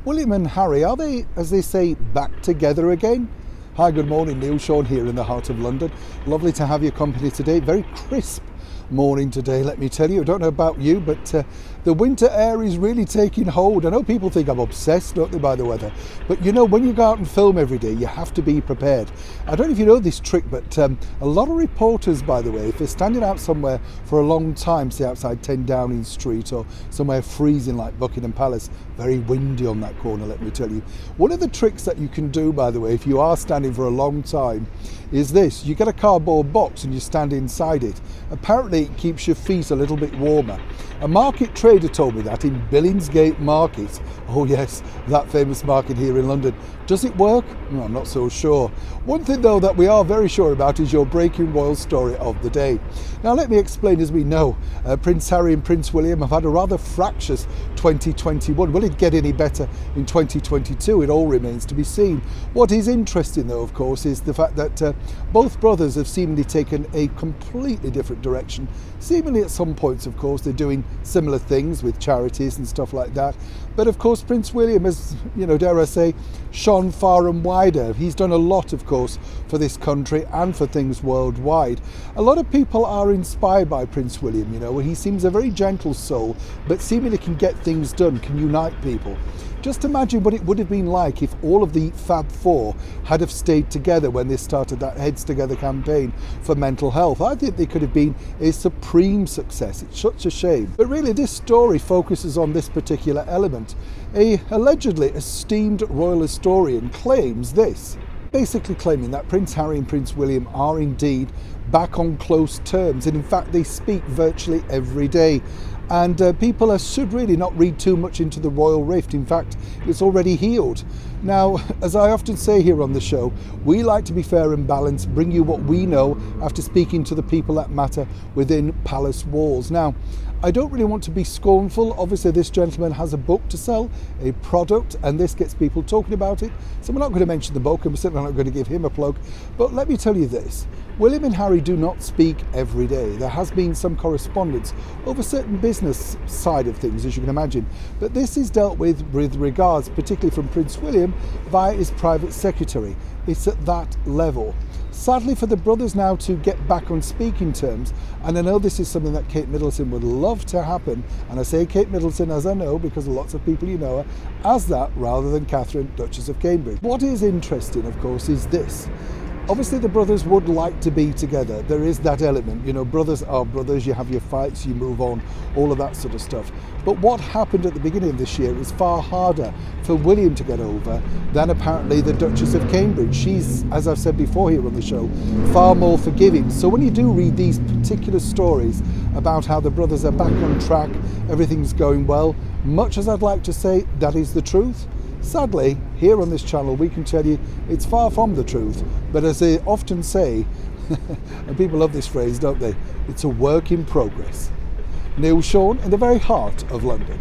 William and Harry, are they, as they say, back together again? Hi, good morning, Neil Sean here in the heart of London. Lovely to have your company today. Very crisp morning today, let me tell you. I don't know about you, but the winter air is really taking hold. I know people think I'm obsessed, don't they, by the weather, but you know, when you go out and film every day, you have to be prepared. I don't know if you know this trick, but a lot of reporters, by the way, if they're standing out somewhere for a long time, say outside 10 Downing Street or somewhere freezing like Buckingham Palace, very windy on that corner, let me tell you. One of the tricks that you can do, by the way, if you are standing for a long time, is this. You get a cardboard box and you stand inside it. Apparently it keeps your feet a little bit warmer. A market trader told me that in Billingsgate Market. Oh yes, that famous market here in London. Does it work? No, I'm not so sure. One thing though that we are very sure about is your breaking royal story of the day. Now let me explain. As we know, Prince Harry and Prince William have had a rather fractious 2021. Will it get any better in 2022? It all remains to be seen. What is interesting though, of course, is the fact that both brothers have seemingly taken a completely different direction. Seemingly at some points, of course, they're doing similar things with charities and stuff like that. But of course, Prince William has, you know, dare I say, shone far and wider. He's done a lot, of course, for this country and for things worldwide. A lot of people are inspired by Prince William, you know. He seems a very gentle soul, but seemingly can get things done, can unite people. Just imagine what it would have been like if all of the Fab Four had have stayed together when they started that Heads Together campaign for mental health. I think they could have been a supreme success. It's such a shame. But really, this story focuses on this particular element. A allegedly esteemed royal historian claims this, basically claiming that Prince Harry and Prince William are indeed back on close terms, and in fact they speak virtually every day. And people should really not read too much into the royal rift. In fact, it's already healed. Now, as I often say here on the show, we like to be fair and balanced, bring you what we know after speaking to the people that matter within palace walls. Now, I don't really want to be scornful. Obviously, this gentleman has a book to sell, a product, and this gets people talking about it. So we're not going to mention the book, and we're certainly not going to give him a plug. But let me tell you this. William and Harry do not speak every day. There has been some correspondence over certain business side of things, as you can imagine. But this is dealt with regards, particularly from Prince William, via his private secretary. It's at that level. Sadly for the brothers now to get back on speaking terms, and I know this is something that Kate Middleton would love to happen, and I say Kate Middleton as I know because lots of people you know her as that rather than Catherine, Duchess of Cambridge. What is interesting, of course, is this. Obviously the brothers would like to be together. There is that element, you know, brothers are brothers, you have your fights, you move on, all of that sort of stuff. But what happened at the beginning of this year is far harder for William to get over than apparently the Duchess of Cambridge. She's, as I've said before here on the show, far more forgiving. So when you do read these particular stories about how the brothers are back on track, everything's going well, much as I'd like to say that is the truth, sadly, here on this channel, we can tell you it's far from the truth. But as they often say, and people love this phrase, don't they? It's a work in progress. Neil Sean in the very heart of London.